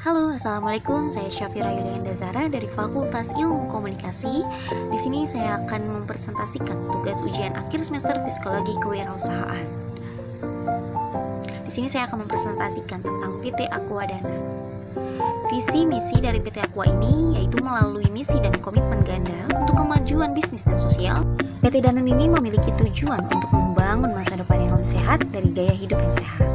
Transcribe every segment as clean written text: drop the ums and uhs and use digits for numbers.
Halo, assalamualaikum. Saya Syafira Yulianda Zara dari Fakultas Ilmu Komunikasi. Di sini saya akan mempresentasikan tugas ujian akhir semester Psikologi Kewirausahaan. Di sini saya akan mempresentasikan tentang PT Aqua Dana. Visi misi dari PT Aqua ini yaitu melalui misi dan komitmen ganda untuk kemajuan bisnis dan sosial. PT Dana ini memiliki tujuan untuk membangun masa depan yang lebih sehat dari gaya hidup yang sehat.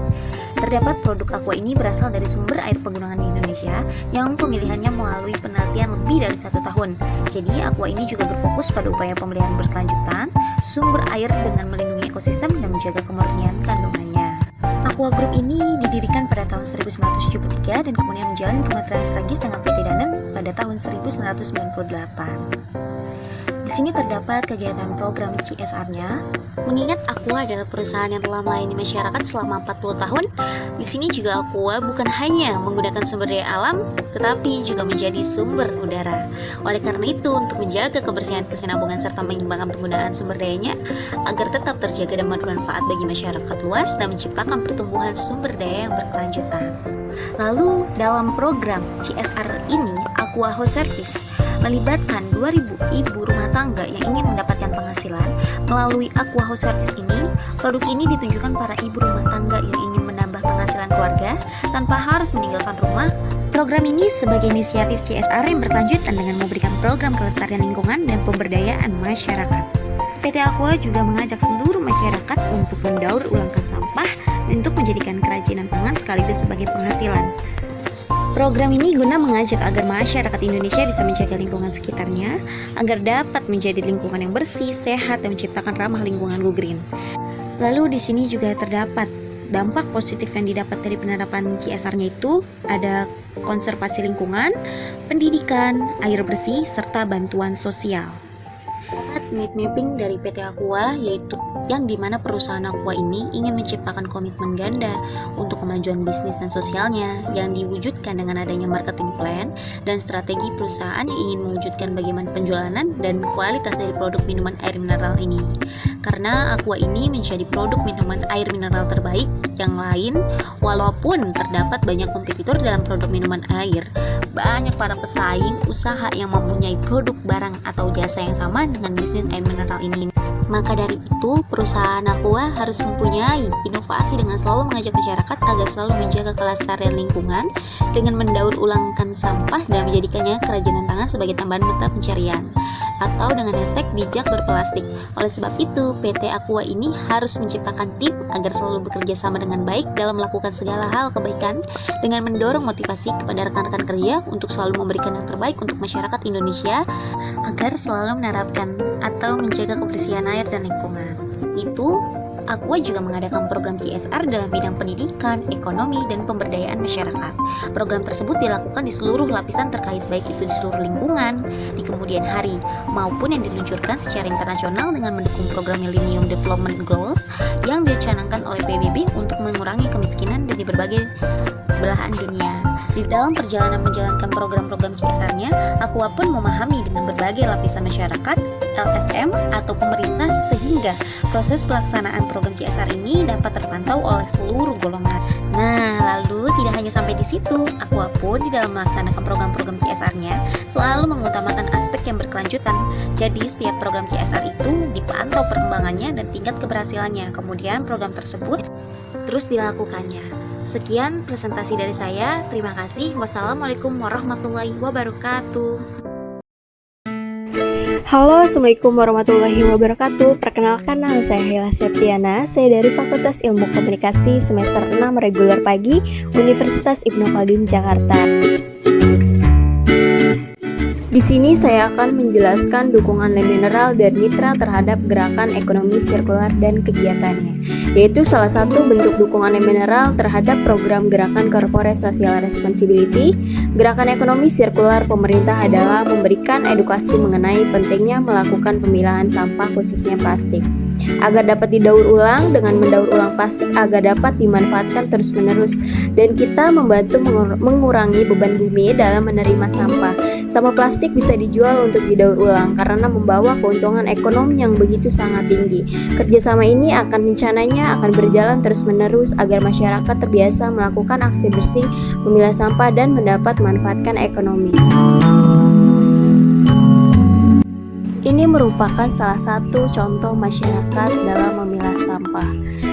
Terdapat produk aqua ini berasal dari sumber air pegunungan di Indonesia yang pemilihannya melalui penelitian lebih dari 1 tahun. Jadi aqua ini juga berfokus pada upaya pemeliharaan berkelanjutan sumber air dengan melindungi ekosistem dan menjaga kemurnian kandungannya. Aqua Group ini didirikan pada tahun 1973 dan kemudian menjalani kemitraan strategis dengan PT Danan pada tahun 1998. Di sini terdapat kegiatan program CSR-nya. Mengingat Aqua adalah perusahaan yang telah melayani masyarakat selama 40 tahun, di sini juga Aqua bukan hanya menggunakan sumber daya alam, tetapi juga menjadi sumber udara. Oleh karena itu, untuk menjaga kebersihan kesinambungan serta menyeimbangkan penggunaan sumber dayanya agar tetap terjaga dan bermanfaat bagi masyarakat luas dan menciptakan pertumbuhan sumber daya yang berkelanjutan. Lalu, dalam program CSR ini, Aqua House Service melibatkan 2.000 ibu rumah tangga yang ingin mendapatkan penghasilan. Melalui Aqua House Service ini, produk ini ditunjukkan para ibu rumah tangga yang ingin menambah penghasilan keluarga tanpa harus meninggalkan rumah. Program ini sebagai inisiatif CSR yang berkelanjutan dengan memberikan program kelestarian lingkungan dan pemberdayaan masyarakat. PT Aqua juga mengajak seluruh masyarakat untuk mendaur ulangkan sampah untuk menjadikan kerajinan tangan sekaligus sebagai penghasilan. Program ini guna mengajak agar masyarakat Indonesia bisa menjaga lingkungan sekitarnya agar dapat menjadi lingkungan yang bersih, sehat, dan menciptakan ramah lingkungan go green. Lalu di sini juga terdapat dampak positif yang didapat dari penerapan CSR-nya itu ada konservasi lingkungan, pendidikan, air bersih, serta bantuan sosial. Need mapping dari PT Aqua yaitu yang dimana perusahaan Aqua ini ingin menciptakan komitmen ganda untuk kemajuan bisnis dan sosialnya yang diwujudkan dengan adanya marketing plan dan strategi perusahaan yang ingin mewujudkan bagaimana penjualan dan kualitas dari produk minuman air mineral ini. Karena Aqua ini menjadi produk minuman air mineral terbaik yang lain, walaupun terdapat banyak kompetitor dalam produk minuman air, banyak para pesaing usaha yang mempunyai produk barang atau jasa yang sama dengan bisnis air mineral ini. Maka dari itu, perusahaan Aqua harus mempunyai inovasi dengan selalu mengajak masyarakat agar selalu menjaga kelestarian lingkungan dengan mendaur ulangkan sampah dan menjadikannya kerajinan tangan sebagai tambahan mata pencarian atau dengan hashtag bijak berplastik. Oleh sebab itu, PT Aqua ini harus menciptakan tim agar selalu bekerja sama dengan baik dalam melakukan segala hal kebaikan dengan mendorong motivasi kepada rekan-rekan kerja untuk selalu memberikan yang terbaik untuk masyarakat Indonesia agar selalu menerapkan atau menjaga kebersihan air dan lingkungan. Itu Aqua juga mengadakan program CSR dalam bidang pendidikan, ekonomi, dan pemberdayaan masyarakat. Program tersebut dilakukan di seluruh lapisan terkait baik itu di seluruh lingkungan, di kemudian hari, maupun yang diluncurkan secara internasional dengan mendukung program Millennium Development Goals yang dicanangkan oleh PBB untuk mengurangi kemiskinan di berbagai belahan dunia. Di dalam perjalanan menjalankan program-program CSR-nya, Aqua pun memahami dengan berbagai lapisan masyarakat, LSM, atau pemerintah sehingga proses pelaksanaan program CSR ini dapat terpantau oleh seluruh golongan. Nah, lalu tidak hanya sampai di situ, Aqua pun di dalam melaksanakan program-program CSR-nya selalu mengutamakan aspek yang berkelanjutan. Jadi, setiap program CSR itu dipantau perkembangannya dan tingkat keberhasilannya. Kemudian program tersebut terus dilakukannya. Sekian presentasi dari saya. Terima kasih. Wassalamualaikum warahmatullahi wabarakatuh. Halo, Assalamualaikum warahmatullahi wabarakatuh. Perkenalkan, nama saya Hila Septiana. Saya dari Fakultas Ilmu Komunikasi semester 6 reguler pagi, Universitas Ibnu Khaldun, Jakarta. Di sini saya akan menjelaskan dukungan lem mineral dan mitra terhadap gerakan ekonomi sirkular dan kegiatannya, yaitu salah satu bentuk dukungan lem mineral terhadap program gerakan corporate social responsibility. Gerakan ekonomi sirkular pemerintah adalah memberikan edukasi mengenai pentingnya melakukan pemilahan sampah khususnya plastik agar dapat didaur ulang dengan mendaur ulang plastik agar dapat dimanfaatkan terus-menerus, dan kita membantu mengurangi beban bumi dalam menerima sampah Sampah plastik bisa dijual untuk didaur ulang karena membawa keuntungan ekonomi yang begitu sangat tinggi. Kerjasama ini rencananya akan berjalan terus-menerus agar masyarakat terbiasa melakukan aksi bersih, memilah sampah, dan mendapat manfaatkan ekonomi. Ini merupakan salah satu contoh masyarakat dalam memilah sampah.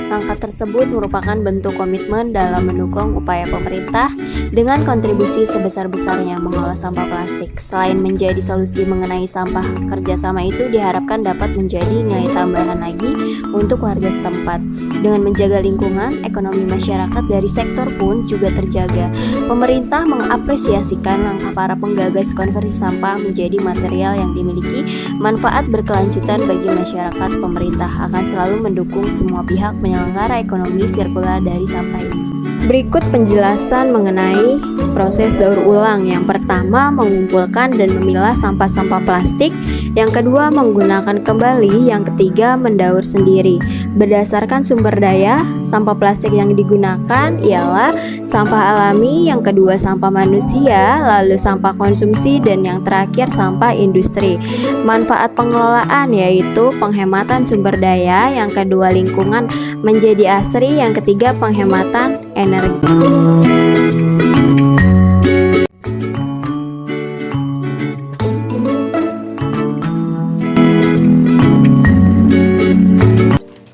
Langkah tersebut merupakan bentuk komitmen dalam mendukung upaya pemerintah dengan kontribusi sebesar-besarnya mengolah sampah plastik. Selain menjadi solusi mengenai sampah, kerjasama itu diharapkan dapat menjadi nilai tambahan lagi untuk warga setempat. Dengan menjaga lingkungan, ekonomi masyarakat dari sektor pun juga terjaga. Pemerintah mengapresiasikan langkah para penggagas konversi sampah menjadi material yang dimiliki manfaat berkelanjutan bagi masyarakat. Pemerintah akan selalu mendukung semua pihak penyelenggara ekonomi sirkular dari sampah ini. Berikut penjelasan mengenai proses daur ulang. Yang pertama, mengumpulkan dan memilah sampah-sampah plastik. Yang kedua, menggunakan kembali. Yang ketiga, mendaur sendiri. Berdasarkan sumber daya, sampah plastik yang digunakan ialah sampah alami, yang kedua sampah manusia, lalu sampah konsumsi, dan yang terakhir sampah industri. Manfaat pengelolaan yaitu penghematan sumber daya, yang kedua lingkungan menjadi asri, yang ketiga penghematan energi.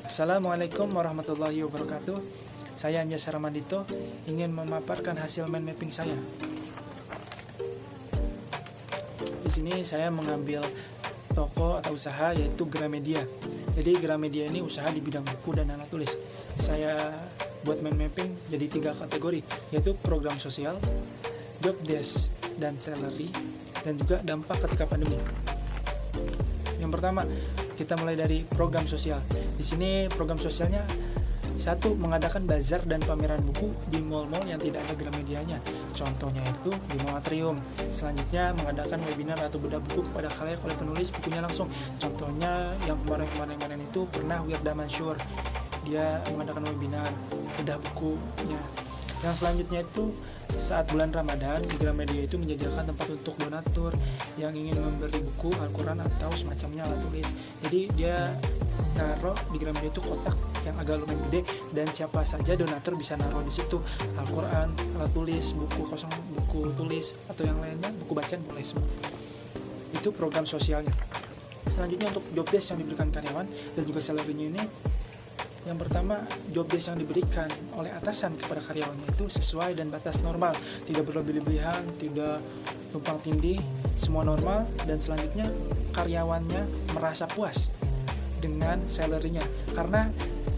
Assalamualaikum warahmatullahi wabarakatuh. Saya Anjas Ramandito ingin memaparkan hasil mind mapping saya. Di sini saya mengambil toko atau usaha yaitu Gramedia. Jadi Gramedia ini usaha di bidang buku dan alat tulis. Saya buat mind mapping jadi 3 kategori, yaitu program sosial, job desk dan salary, dan juga dampak ketika pandemi. Yang pertama, kita mulai dari program sosial. Di sini program sosialnya, 1. Mengadakan bazar dan pameran buku di mall-mall yang tidak ada Gramedianya. Contohnya itu di Mall Atrium. Selanjutnya mengadakan webinar atau bedah buku kepada khalayak oleh penulis bukunya langsung. Contohnya yang kemarin itu pernah Wirda Mansur. Dia mengadakan webinar bedah bukunya. Yang selanjutnya itu saat bulan Ramadan, di Gramedia itu menyediakan tempat untuk donatur yang ingin memberi buku, Al-Quran atau semacamnya alat tulis. Jadi dia naruh di Gramedia itu kotak yang agak lumayan gede, dan siapa saja donatur bisa naruh di situ Al-Quran, alat tulis, buku kosong, buku tulis atau yang lainnya, buku bacaan boleh semua. Itu program sosialnya. Selanjutnya untuk job desk yang diberikan karyawan dan juga salary-nya ini, yang pertama, job desk yang diberikan oleh atasan kepada karyawannya itu sesuai dan batas normal, tidak berlebih-lebihan, tidak tumpang tindih, semua normal. Dan selanjutnya karyawannya merasa puas dengan salary-nya, karena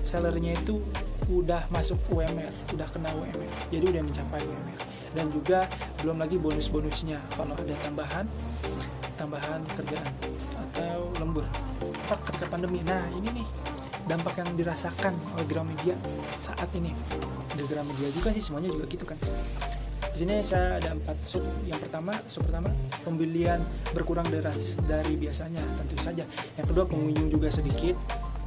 salary-nya itu udah masuk UMR, udah kena UMR, jadi udah mencapai UMR. Dan juga belum lagi bonus-bonusnya kalau ada tambahan kerjaan atau lembur ketika pandemi. Nah ini nih dampak yang dirasakan oleh Gramedia saat ini. Di Gramedia juga sih, semuanya juga gitu kan. Di sini saya ada 4 sub. Yang pertama, pembelian berkurang drastis dari biasanya, tentu saja. Yang kedua, pengunjung juga sedikit.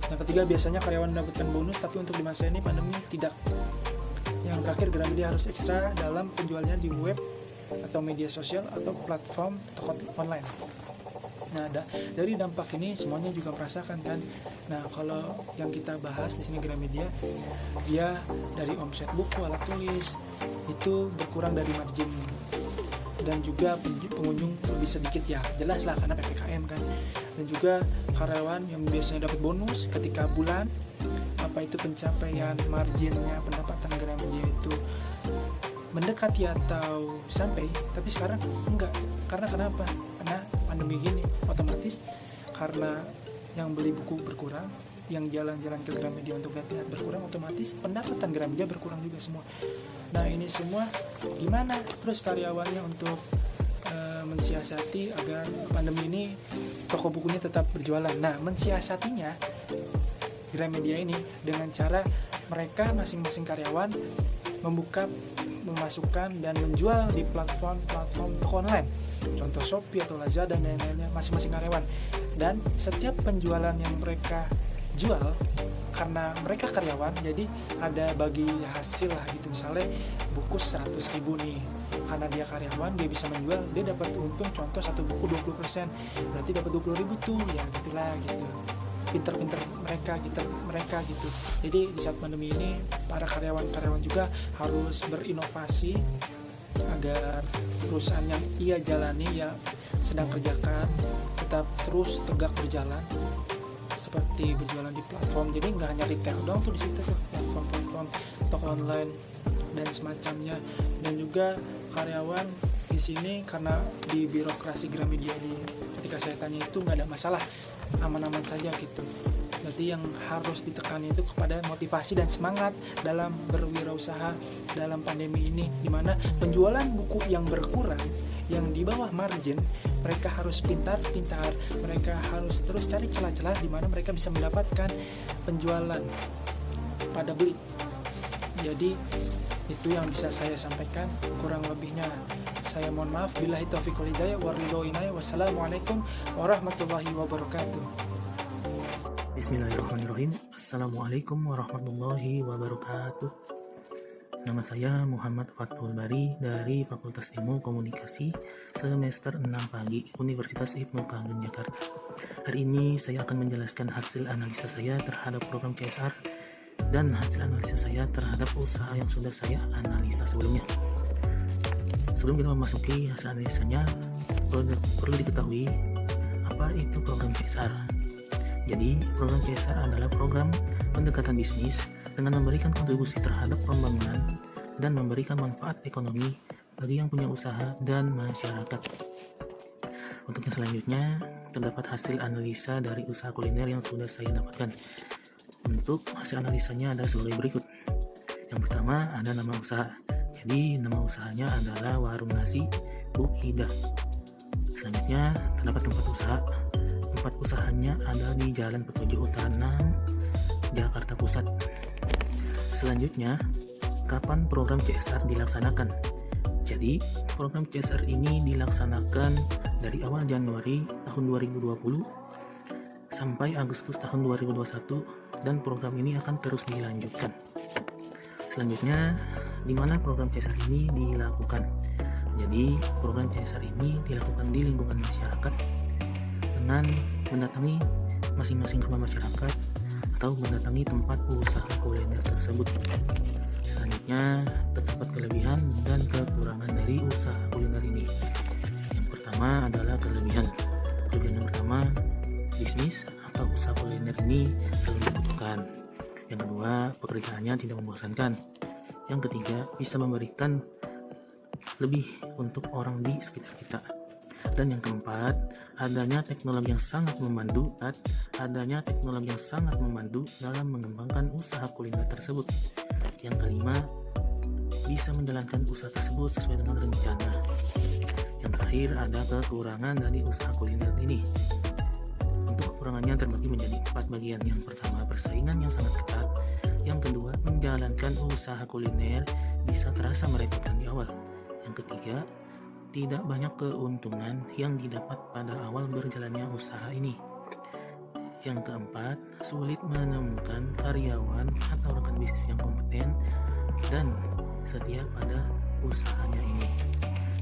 Yang ketiga, biasanya karyawan mendapatkan bonus, tapi untuk di masa ini pandemi tidak. Yang terakhir, Gramedia harus ekstra dalam penjualannya di web atau media sosial atau platform toko online. Nah, dari dampak ini semuanya juga merasakan kan. Nah, kalau yang kita bahas di sini Gramedia, dia dari omset buku, alat tulis itu berkurang dari margin, dan juga pengunjung lebih sedikit ya, jelas lah karena PPKM kan. Dan juga karyawan yang biasanya dapat bonus ketika bulan, apa itu pencapaian marginnya pendapatan Gramedia itu mendekati atau sampai, tapi sekarang enggak. Karena kenapa? Karena pandemi gini, otomatis karena yang beli buku berkurang, yang jalan-jalan ke Gramedia untuk lihat-lihat berkurang, otomatis pendapatan Gramedia berkurang juga semua. Nah ini semua gimana terus karyawannya untuk mensiasati agar pandemi ini toko bukunya tetap berjualan. Nah mensiasatinya Gramedia ini dengan cara mereka masing-masing karyawan memasukkan dan menjual di platform toko online, contoh Shopee atau Lazada dan lain-lainnya, masing-masing karyawan. Dan setiap penjualan yang mereka jual, karena mereka karyawan, jadi ada bagi hasil lah gitu. Misalnya buku 100.000 nih, karena dia karyawan, dia bisa menjual, dia dapat untung contoh satu buku 20%, berarti dapat 20.000 tuh, ya gitulah gitu. Pinter-pinter mereka gitu. Jadi di saat pandemi ini para karyawan juga harus berinovasi agar perusahaan yang ia jalani, ia sedang kerjakan, tetap terus tegak berjalan, seperti berjualan di platform. Jadi nggak hanya retail doang tuh di situ tuh, platform toko online dan semacamnya. Dan juga karyawan di sini karena di birokrasi Gramedia ini ketika saya tanya itu nggak ada masalah, aman-aman saja gitu. Berarti yang harus ditekani itu kepada motivasi dan semangat dalam berwirausaha dalam pandemi ini, dimana penjualan buku yang berkurang, yang di bawah margin, mereka harus pintar-pintar, mereka harus terus cari celah-celah di mana mereka bisa mendapatkan penjualan pada beli. Jadi itu yang bisa saya sampaikan, kurang lebihnya saya mohon maaf. Billahi taufiq wal hidayah wa ridho inayah. Wassalamualaikum warahmatullahi wabarakatuh. Bismillahirrahmanirrahim. Assalamualaikum warahmatullahi wabarakatuh. Nama saya Muhammad Fathul Bari dari Fakultas Ilmu Komunikasi semester 6 pagi Universitas Ibnu Khaldun Jakarta. Hari ini saya akan menjelaskan hasil analisa saya terhadap program CSR dan hasil analisa saya terhadap usaha yang sudah saya analisa sebelumnya. Sebelum kita memasuki hasil analisanya, perlu diketahui apa itu program CSR. Jadi, program CSR adalah program pendekatan bisnis dengan memberikan kontribusi terhadap pembangunan dan memberikan manfaat ekonomi bagi yang punya usaha dan masyarakat. Untuk yang selanjutnya, terdapat hasil analisa dari usaha kuliner yang sudah saya dapatkan. Untuk hasil analisanya ada sebagai berikut. Yang pertama ada nama usaha. Jadi, nama usahanya adalah Warung Nasi Bu Ida. Selanjutnya, terdapat tempat usaha. Tempat usahanya ada di Jalan Petujuh Utara 6, Jakarta Pusat. Selanjutnya, kapan program CSR dilaksanakan? Jadi, program CSR ini dilaksanakan dari awal Januari tahun 2020 sampai Agustus tahun 2021 dan program ini akan terus dilanjutkan. Selanjutnya, di mana program CSR ini dilakukan? Jadi, program CSR ini dilakukan di lingkungan masyarakat dengan mendatangi masing-masing rumah masyarakat atau mendatangi tempat usaha kuliner tersebut. Selanjutnya, terdapat kelebihan dan kekurangan dari usaha kuliner ini. Yang pertama adalah kelebihan. Kelebihan yang pertama, bisnis atau usaha kuliner ini selalu dibutuhkan. Yang kedua, pekerjaannya tidak membosankan. Yang ketiga, bisa memberikan lebih untuk orang di sekitar kita. Dan yang keempat, adanya teknologi yang sangat membantu dalam mengembangkan usaha kuliner tersebut. Yang kelima, bisa menjalankan usaha tersebut sesuai dengan rencana. Yang terakhir, ada kekurangan dari usaha kuliner ini. Untuk kekurangannya terbagi menjadi 4 bagian. Yang pertama, persaingan yang sangat ketat. Yang kedua, menjalankan usaha kuliner bisa terasa merepotkan di awal. Yang ketiga, tidak banyak keuntungan yang didapat pada awal berjalannya usaha ini. Yang keempat, sulit menemukan karyawan atau rekan bisnis yang kompeten dan setia pada usahanya ini.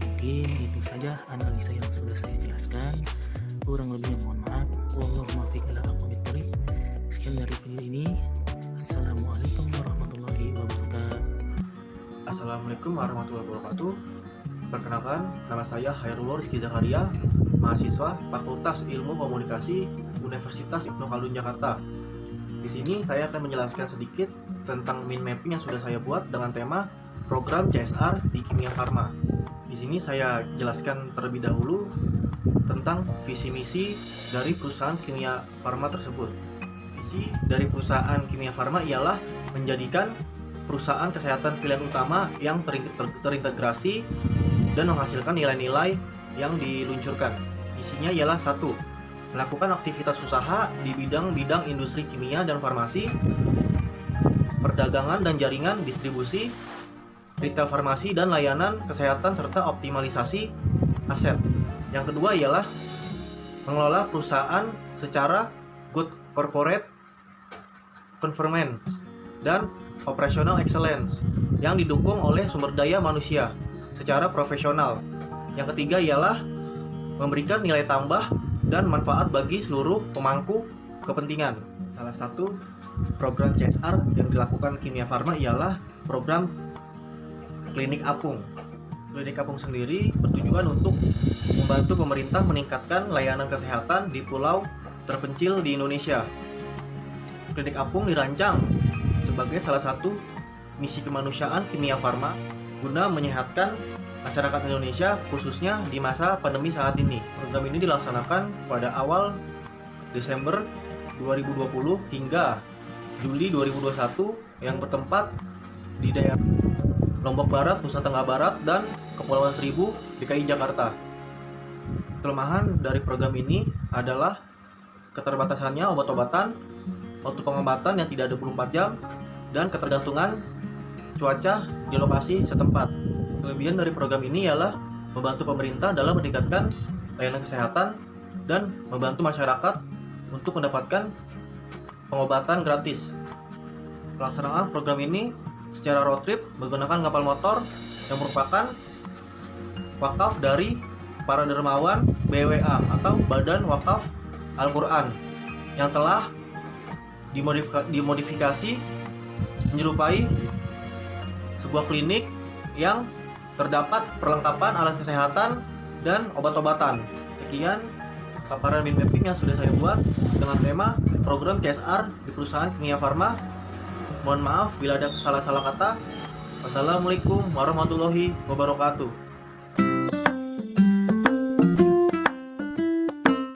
Mungkin itu saja analisa yang sudah saya jelaskan. Kurang lebihnya mohon maaf. Wallahu muwaffiq ila aqwamit thoriq. Sekian dari video ini. Assalamualaikum warahmatullahi wabarakatuh. Assalamualaikum warahmatullahi wabarakatuh. Perkenalkan, nama saya Hairullah Rizky Zakaria, mahasiswa Fakultas Ilmu Komunikasi Universitas Ibnu Khaldun Jakarta. Di sini saya akan menjelaskan sedikit tentang mind mapping yang sudah saya buat dengan tema program CSR di kimia farma. Di sini saya jelaskan terlebih dahulu tentang visi misi dari perusahaan kimia farma tersebut. Visi dari perusahaan kimia farma ialah menjadikan perusahaan kesehatan pilihan utama yang terintegrasi dan menghasilkan nilai-nilai yang diluncurkan. Isinya ialah 1. Melakukan aktivitas usaha di bidang-bidang industri kimia dan farmasi, perdagangan dan jaringan distribusi, retail farmasi dan layanan kesehatan serta optimalisasi aset. Yang kedua ialah mengelola perusahaan secara good corporate governance dan operational excellence yang didukung oleh sumber daya manusia secara profesional. Yang ketiga ialah memberikan nilai tambah dan manfaat bagi seluruh pemangku kepentingan. Salah satu program CSR yang dilakukan Kimia Farma ialah program Klinik Apung. Klinik Apung sendiri bertujuan untuk membantu pemerintah meningkatkan layanan kesehatan di pulau terpencil di Indonesia. Klinik Apung dirancang sebagai salah satu misi kemanusiaan Kimia Farma guna menyehatkan masyarakat Indonesia khususnya di masa pandemi saat ini. Program ini dilaksanakan pada awal Desember 2020 hingga Juli 2021 yang bertempat di daerah Lombok Barat, Nusa Tenggara Barat, dan Kepulauan Seribu, DKI Jakarta. Kelemahan dari program ini adalah keterbatasannya obat-obatan, waktu pengobatan yang tidak 24 jam, dan ketergantungan cuaca di lokasi setempat. Kelebihan dari program ini ialah membantu pemerintah dalam meningkatkan layanan kesehatan dan membantu masyarakat untuk mendapatkan pengobatan gratis. Pelaksanaan program ini secara road trip menggunakan kapal motor yang merupakan wakaf dari para dermawan BWA atau Badan Wakaf Al-Quran yang telah dimodifikasi menyerupai sebuah klinik yang terdapat perlengkapan alat kesehatan dan obat-obatan. Sekian paparan mind mapping yang sudah saya buat dengan tema program CSR di perusahaan Kimia Farma. Mohon maaf bila ada salah-salah kata. Wassalamualaikum warahmatullahi wabarakatuh.